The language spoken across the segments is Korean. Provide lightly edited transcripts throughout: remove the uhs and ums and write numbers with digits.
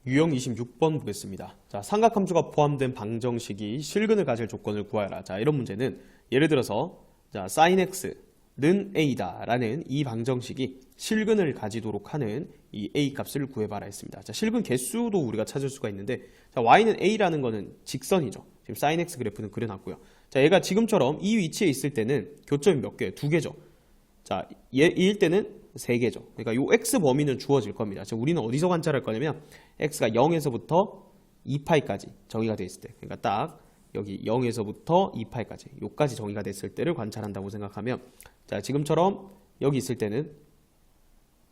유형 26번 보겠습니다. 자, 삼각함수가 포함된 방정식이 실근을 가질 조건을 구하여라. 자, 이런 문제는 예를 들어서 자, sin x는 a다 라는 이 방정식이 실근을 가지도록 하는 이 a 값을 구해봐라 했습니다. 자, 실근 개수도 우리가 찾을 수가 있는데 자, y는 a라는 거는 직선이죠. 지금 sin x 그래프는 그려놨고요. 자, 얘가 지금처럼 이 위치에 있을 때는 교점이 몇 개예요? 두 개죠. 자, 얘일 때는 3개죠. 그러니까 요 x 범위는 주어질 겁니다. 자, 우리는 어디서 관찰할 거냐면 x가 0에서부터 2파이까지 정의가 되어 있을 때, 그러니까 딱 여기 0에서부터 2파이까지 요까지 정의가 됐을 때를 관찰한다고 생각하면, 자, 지금처럼 여기 있을 때는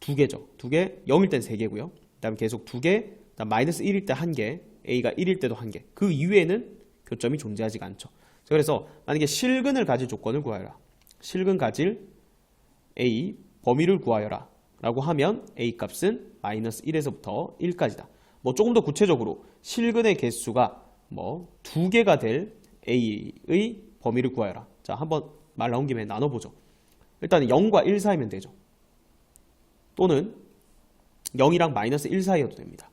2개죠. 2개, 0일 땐 3개고요. 그 다음에 계속 2개, 그다음 마이너스 1일 때 1개, a가 1일 때도 1개. 그 이외에는 교점이 존재하지가 않죠. 자, 그래서 만약에 실근을 가질 조건을 구하여라. 실근 가질 a 범위를 구하여라 라고 하면 a 값은 마이너스 1에서부터 1까지다. 뭐 조금 더 구체적으로 실근의 개수가 뭐 2개가 될 a의 범위를 구하여라. 자, 한번 말 나온 김에 나눠보죠. 일단 0과 1 사이면 되죠. 또는 0이랑 마이너스 1 사이여도 됩니다.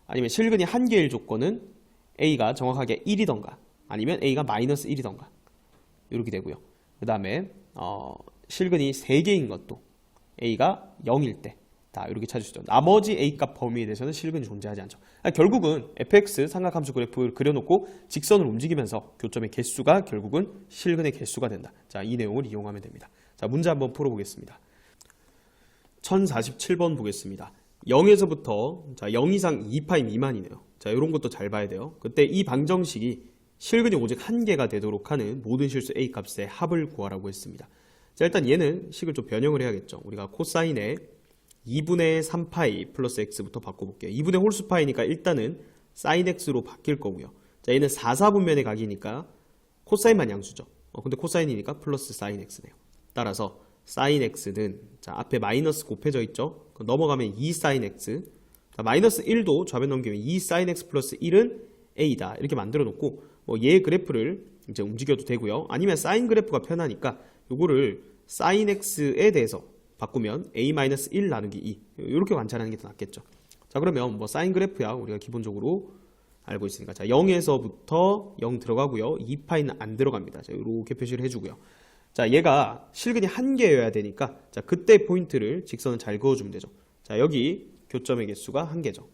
아니면 실근이 1개일 조건은 a가 정확하게 1이던가 아니면 a가 마이너스 1이던가 이렇게 되고요. 그 다음에 실근이 3개인 것도 a가 0일 때 다 이렇게 찾을 수 있죠. 나머지 a값 범위에 대해서는 실근이 존재하지 않죠. 결국은 fx 삼각함수 그래프를 그려놓고 직선을 움직이면서 교점의 개수가 결국은 실근의 개수가 된다. 자, 이 내용을 이용하면 됩니다. 자, 문제 한번 풀어보겠습니다. 1047번 보겠습니다. 0에서부터 자, 0 이상 2파이 미만이네요. 자, 이런 것도 잘 봐야 돼요. 그때 이 방정식이 실근이 오직 1개가 되도록 하는 모든 실수 a 값의 합을 구하라고 했습니다. 자, 일단 얘는 식을 좀 변형을 해야겠죠. 우리가 코사인에 2분의 3파이 플러스 x부터 바꿔볼게요. 2분의 홀수파이니까 일단은 sin x로 바뀔 거고요. 자, 얘는 4, 4분면의 각이니까 코사인만 양수죠. 근데 코사인이니까 플러스 sin x네요. 따라서 sin x는 자, 앞에 마이너스 곱해져 있죠. 넘어가면 2 sin x. 자, 마이너스 1도 좌변 넘기면 2 sin x 플러스 1은 a다. 이렇게 만들어 놓고 얘 그래프를 이제 움직여도 되고요. 아니면 사인 그래프가 편하니까 요거를 sin x에 대해서 바꾸면 a-1 나누기 2 이렇게 관찰하는 게 더 낫겠죠. 자, 그러면 뭐 사인 그래프야 우리가 기본적으로 알고 있으니까 자, 0에서부터 0 들어가고요. 2파이는 안 들어갑니다. 자, 이렇게 표시를 해주고요. 자, 얘가 실근이 1개여야 되니까 자, 그때 포인트를 직선을 잘 그어주면 되죠. 자, 여기 교점의 개수가 1개죠.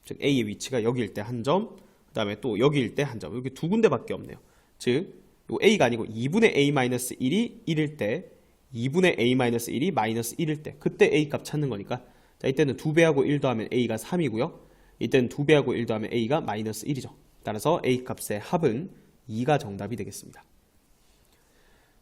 즉 A의 위치가 여기일 때 1점, 그 다음에 또 여기일 때 1점. 이렇게 두 군데밖에 없네요. 즉 요 A가 아니고 2분의 A-1이 1일 때 2분의 A-1이 마이너스 1일 때 그때 A 값 찾는 거니까 자, 이때는 2배하고 1 더하면 A가 3이고요. 이때는 2배하고 1 더하면 A가 마이너스 1이죠. 따라서 A 값의 합은 2가 정답이 되겠습니다.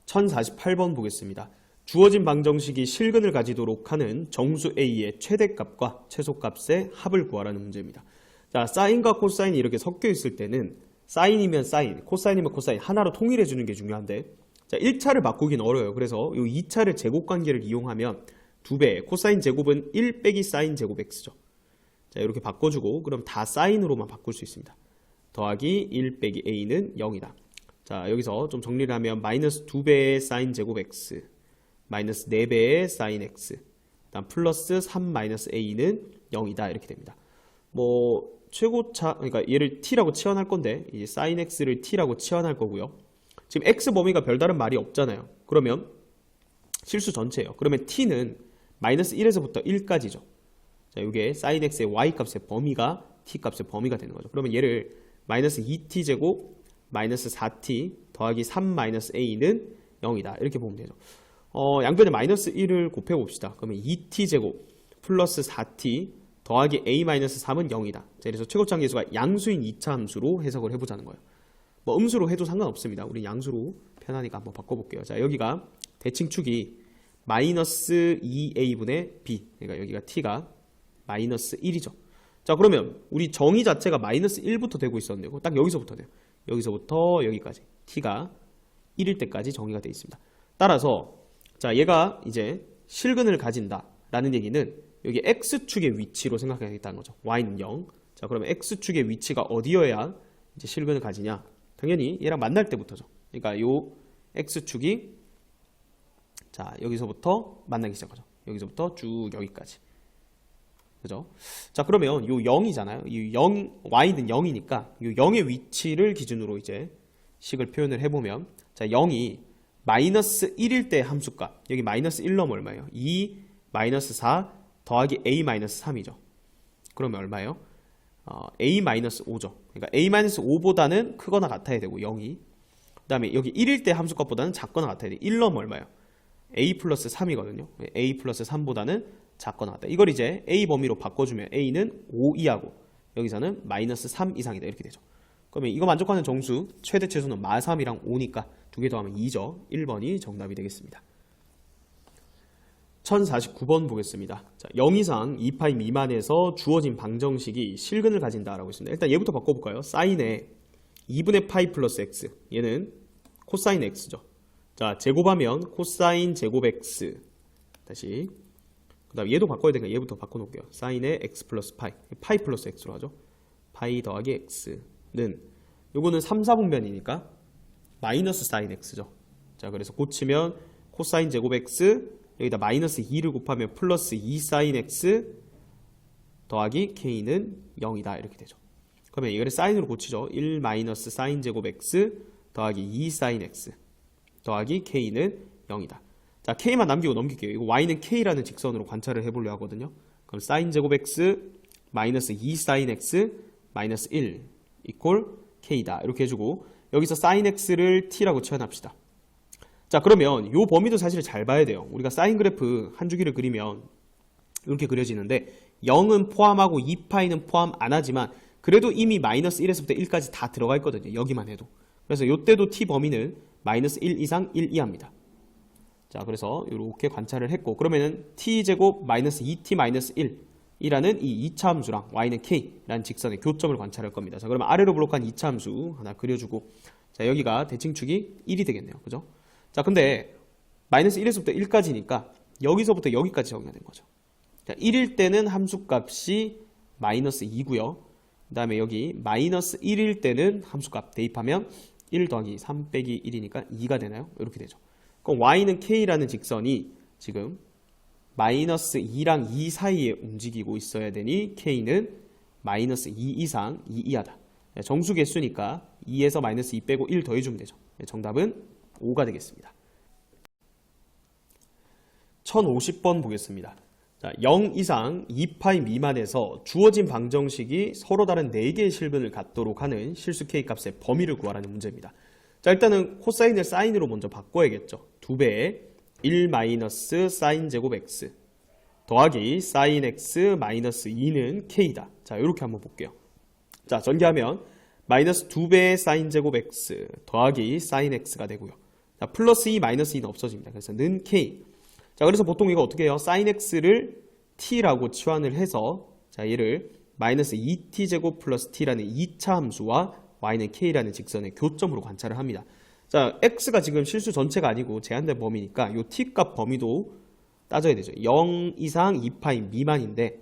1048번 보겠습니다. 주어진 방정식이 실근을 가지도록 하는 정수 A의 최대값과 최소값의 합을 구하라는 문제입니다. 자, 사인과 코사인이 이렇게 섞여 있을 때는 사인이면 사인, 코사인이면 코사인 하나로 통일해 주는 게 중요한데 자, 1차를 바꾸긴 어려워요. 그래서 이 2차를 제곱 관계를 이용하면 2배, 코사인 제곱은 1 빼기 사인 제곱 x죠. 자, 이렇게 바꿔주고 그럼 다 사인으로만 바꿀 수 있습니다. 더하기 1 빼기 a는 0이다. 자, 여기서 좀 정리를 하면 마이너스 2배의 사인 제곱 x 마이너스 4배의 sin x 다음 플러스 3 마이너스 a는 0이다 이렇게 됩니다. 뭐 최고차 그러니까 얘를 t라고 치환할 건데 이제 sin x를 t라고 치환할 거고요. 지금 x 범위가 별다른 말이 없잖아요. 그러면 실수 전체예요. 그러면 t는 마이너스 1에서부터 1까지죠. 자, 이게 sin x의 y 값의 범위가 t 값의 범위가 되는 거죠. 그러면 얘를 마이너스 2t 제곱 마이너스 4t 더하기 3 마이너스 a는 0이다 이렇게 보면 되죠. 양변에 마이너스 1을 곱해봅시다. 그러면 2t 제곱 플러스 4t 더하기 a-3은 0이다. 자, 그래서 최고차함계수가 양수인 2차 함수로 해석을 해보자는 거예요. 뭐 음수로 해도 상관없습니다. 우리 양수로 편하니까 한번 바꿔볼게요. 자, 여기가 대칭축이 마이너스 2a분의 b 그러니까 여기가 t가 마이너스 1이죠. 자, 그러면 우리 정의 자체가 마이너스 1부터 되고 있었는데 딱 여기서부터 돼요. 여기서부터 여기까지 t가 1일 때까지 정의가 되어 있습니다. 따라서 자, 얘가 이제 실근을 가진다 라는 얘기는 여기 x축의 위치로 생각하겠다는 거죠. y는 0. 자, 그러면 x축의 위치가 어디여야 이제 실근을 가지냐? 당연히 얘랑 만날 때부터죠. 그러니까 요 x축이 자, 여기서부터 만나기 시작하죠. 여기서부터 쭉 여기까지. 그죠? 자, 그러면 요 0이잖아요. 이 0, y는 0이니까 요 0의 위치를 기준으로 이제 식을 표현을 해보면, 자, 0이 마이너스 1일 때 함수값, 여기 마이너스 1 넣으면 얼마예요? 2 마이너스 4 더하기 a 마이너스 3이죠. 그러면 얼마예요? a 마이너스 5죠. 그러니까 a 마이너스 5보다는 크거나 같아야 되고 0이. 그 다음에 여기 1일 때 함수값보다는 작거나 같아야 돼. 1 넣으면 얼마예요? a 플러스 3이거든요. a 플러스 3보다는 작거나 같다. 이걸 이제 a 범위로 바꿔주면 a는 5 이하고 여기서는 마이너스 3 이상이다. 이렇게 되죠. 그러면 이거 만족하는 정수 최대 최소는 마3이랑 5니까 두 개 더하면 2죠. 1번이 정답이 되겠습니다. 1049번 보겠습니다. 자, 0 이상 2파이 미만에서 주어진 방정식이 실근을 가진다라고 있습니다. 일단 얘부터 바꿔볼까요? 사인에 2분의 파이 플러스 x, 얘는 코사인 x죠. 자, 제곱하면 코사인 제곱 x. 다시 그 다음 얘도 바꿔야 되니까 얘부터 바꿔놓을게요. 사인에 x 플러스 파이, 파이 플러스 x로 하죠. 파이 더하기 x는 요거는 3, 4분면이니까 마이너스 사인 x죠. 자, 그래서 고치면 코사인 제곱 x, 여기다 마이너스 2를 곱하면 플러스 2 사인 x 더하기 k는 0이다. 이렇게 되죠. 그러면 이거를 사인으로 고치죠. 1 마이너스 사인 제곱 x 더하기 2 사인 x 더하기 k는 0이다. 자, k만 남기고 넘길게요. 이거 y는 k라는 직선으로 관찰을 해보려 하거든요. 그럼 사인 제곱 x 마이너스 2 사인 x 마이너스 1 이퀄 k다. 이렇게 해주고 여기서 사인 x를 t라고 치환합시다. 자, 그러면 요 범위도 사실 잘 봐야 돼요. 우리가 사인 그래프 한 주기를 그리면 이렇게 그려지는데 0은 포함하고 2파이는 포함 안 하지만 그래도 이미 마이너스 1에서부터 1까지 다 들어가 있거든요. 여기만 해도. 그래서 요때도 t 범위는 마이너스 1 이상 1 이하입니다. 자, 그래서 이렇게 관찰을 했고 그러면은 t제곱 마이너스 2t 마이너스 1 이라는 이 2차 함수랑 y는 k라는 직선의 교점을 관찰할 겁니다. 자, 그러면 아래로 블록한 2차 함수 하나 그려주고, 자, 여기가 대칭축이 1이 되겠네요. 그죠? 자, 근데 마이너스 1에서부터 1까지니까 여기서부터 여기까지 정의가 된 거죠. 자, 1일 때는 함수값이 마이너스 2고요. 그 다음에 여기 마이너스 1일 때는 함수값 대입하면 1 더하기 3 빼기 1이니까 2가 되나요? 이렇게 되죠. 그럼 y는 k라는 직선이 지금 마이너스 2랑 2 사이에 움직이고 있어야 되니 k는 마이너스 2 이상 2 이하다. 정수 개수니까 2에서 마이너스 2 빼고 1 더해주면 되죠. 정답은 5가 되겠습니다. 1050번 보겠습니다. 자, 0 이상 2파이 미만에서 주어진 방정식이 서로 다른 4개의 실근을 갖도록 하는 실수 k 값의 범위를 구하라는 문제입니다. 자, 일단은 코사인을 사인으로 먼저 바꿔야겠죠. 2배의 1 마이너스 사인 제곱 x 더하기 사인 x 마이너스 2는 k다. 자, 이렇게 한번 볼게요. 자, 전개하면 마이너스 2배의 사인 제곱 x 더하기 사인 x가 되고요. 자, 플러스 2 마이너스 2는 없어집니다. 그래서 는 k. 자, 그래서 보통 이거 어떻게 해요? 사인 x를 t라고 치환을 해서, 자, 얘를 마이너스 2t 제곱 플러스 t라는 2차 함수와 y는 k라는 직선의 교점으로 관찰을 합니다. 자, x가 지금 실수 전체가 아니고 제한된 범위니까 요 t값 범위도 따져야 되죠. 0 이상 2파이 미만인데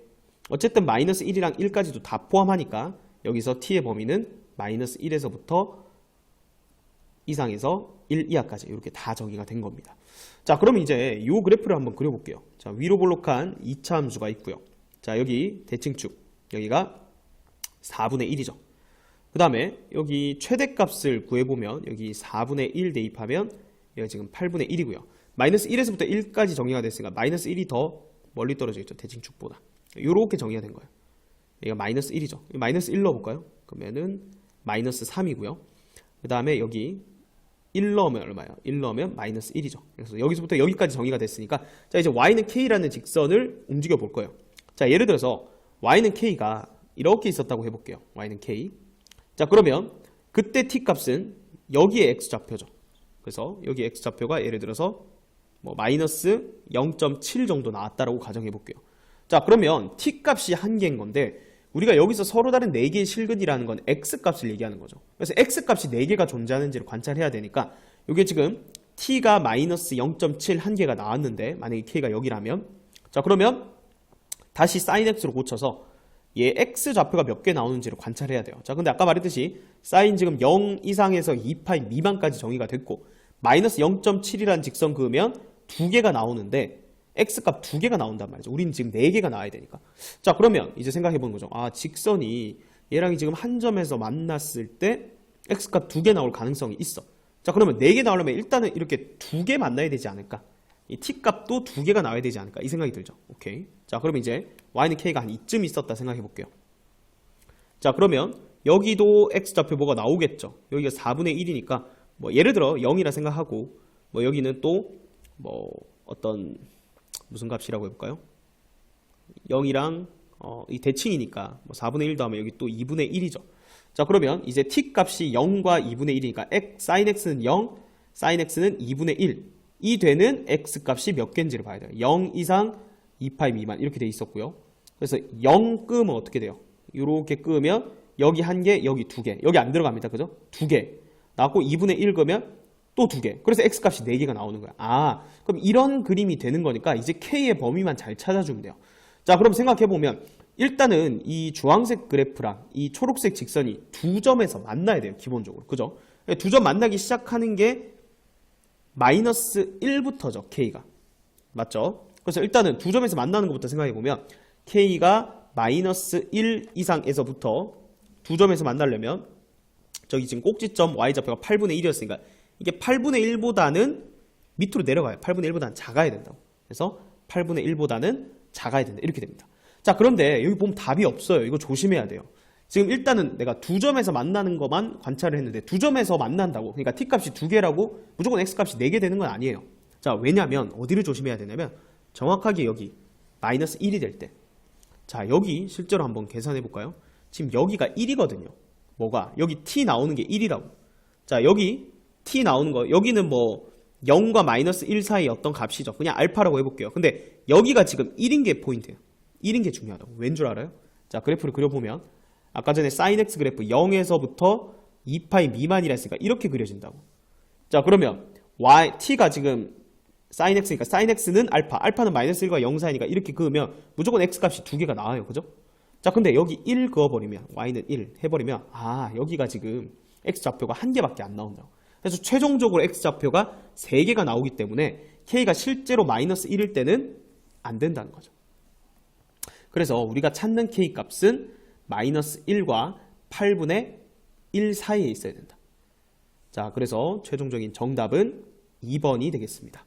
어쨌든 마이너스 1이랑 1까지도 다 포함하니까 여기서 t의 범위는 마이너스 1에서부터 이상에서 1 이하까지 이렇게 다 정의가 된 겁니다. 자, 그럼 이제 이 그래프를 한번 그려볼게요. 자, 위로 볼록한 2차 함수가 있고요. 자, 여기 대칭축, 여기가 4분의 1이죠. 그 다음에 여기 최대값을 구해보면 여기 4분의 1 대입하면 여기가 지금 8분의 1이고요. 마이너스 1에서부터 1까지 정의가 됐으니까 마이너스 1이 더 멀리 떨어져 있죠. 대칭축보다. 이렇게 정의가 된 거예요. 여기가 마이너스 1이죠. 마이너스 1 넣어볼까요? 그러면은 마이너스 3이고요. 그 다음에 여기 1 넣으면 얼마예요? 1 넣으면 마이너스 1이죠. 그래서 여기서부터 여기까지 정의가 됐으니까 자, 이제 y는 k라는 직선을 움직여 볼 거예요. 자, 예를 들어서 y는 k가 이렇게 있었다고 해볼게요. y는 k. 자, 그러면 그때 t 값은 여기에 x좌표죠. 그래서 여기 x좌표가 예를 들어서 뭐 마이너스 0.7 정도 나왔다라고 가정해 볼게요. 자, 그러면 t 값이 한 개인 건데 우리가 여기서 서로 다른 4개의 실근이라는 건 x값을 얘기하는 거죠. 그래서 x값이 4개가 존재하는지를 관찰해야 되니까 이게 지금 t가 마이너스 0.7 한 개가 나왔는데 만약에 k가 여기라면, 자, 그러면 다시 sin x로 고쳐서 얘 x좌표가 몇 개 나오는지를 관찰해야 돼요. 자, 근데 아까 말했듯이 sin 지금 0 이상에서 2파이 미만까지 정의가 됐고 마이너스 0.7이라는 직선 그으면 2개가 나오는데 x값 2개가 나온단 말이죠. 우리는 지금 4개가 나와야 되니까. 자, 그러면 이제 생각해 보는 거죠. 아, 직선이 얘랑 지금 한 점에서 만났을 때 x값 2개 나올 가능성이 있어. 자, 그러면 4개 나오려면 일단은 이렇게 2개 만나야 되지 않을까? 이 t값도 2개가 나와야 되지 않을까? 이 생각이 들죠. 오케이. 자, 그러면 이제 y는 k가 한 이쯤 있었다 생각해 볼게요. 자, 그러면 여기도 x좌표 뭐가 나오겠죠. 여기가 4분의 1이니까 뭐 예를 들어 0이라 생각하고 뭐 여기는 또 뭐 어떤 무슨 값이라고 해볼까요? 0이랑 이 대칭이니까 뭐 4분의 1 더하면 여기 또 2분의 1이죠. 자, 그러면 이제 t 값이 0과 2분의 1이니까 sin x는 0, sin x는 2분의 1. 이 되는 x 값이 몇 개인지를 봐야 돼요. 0 이상 2파이 미만 이렇게 돼 있었고요. 그래서 0 끄면 어떻게 돼요? 이렇게 끄면 여기 1개, 여기 2개. 여기 안 들어갑니다. 그죠? 2개. 나왔고 2분의 1 끄면 또 2개. 그래서 x 값이 4개가 나오는 거야. 아, 그럼 이런 그림이 되는 거니까 이제 k의 범위만 잘 찾아주면 돼요. 자, 그럼 생각해보면 일단은 이 주황색 그래프랑 이 초록색 직선이 두 점에서 만나야 돼요. 기본적으로. 그죠? 두 점 만나기 시작하는 게 마이너스 1부터죠. k가. 맞죠? 그래서 일단은 두 점에서 만나는 것부터 생각해보면 k가 마이너스 1 이상에서부터 두 점에서 만나려면 저기 지금 꼭지점 y좌표가 8분의 1이었으니까 이게 8분의 1보다는 밑으로 내려가요. 8분의 1보다는 작아야 된다고. 그래서 8분의 1보다는 작아야 된다. 이렇게 됩니다. 자, 그런데 여기 보면 답이 없어요. 이거 조심해야 돼요. 지금 일단은 내가 두 점에서 만나는 것만 관찰을 했는데 두 점에서 만난다고. 그러니까 t값이 2개라고 무조건 x값이 4개 되는 건 아니에요. 자, 왜냐면 어디를 조심해야 되냐면 정확하게 여기 마이너스 1이 될 때. 자, 여기 실제로 한번 계산해 볼까요? 지금 여기가 1이거든요. 뭐가? 여기 t 나오는 게 1이라고. 자, 여기 t 나오는 거, 여기는 뭐 0과 마이너스 1 사이 어떤 값이죠. 그냥 알파라고 해볼게요. 근데 여기가 지금 1인 게 포인트예요. 1인 게 중요하다고. 왠 줄 알아요? 자, 그래프를 그려보면 아까 전에 sin x 그래프 0에서부터 2파이 미만이라 했으니까 이렇게 그려진다고. 자, 그러면 t가 지금 sin x니까 sin x는 알파는 마이너스 1과 0 사이니까 이렇게 그으면 무조건 x 값이 2개가 나와요. 그죠? 자, 근데 여기 1 그어버리면 y는 1 해버리면 여기가 지금 x좌표가 1개밖에 안 나온다고. 그래서 최종적으로 x좌표가 3개가 나오기 때문에 k가 실제로 마이너스 1일 때는 안 된다는 거죠. 그래서 우리가 찾는 k 값은 마이너스 1과 8분의 1 사이에 있어야 된다. 자, 그래서 최종적인 정답은 2번이 되겠습니다.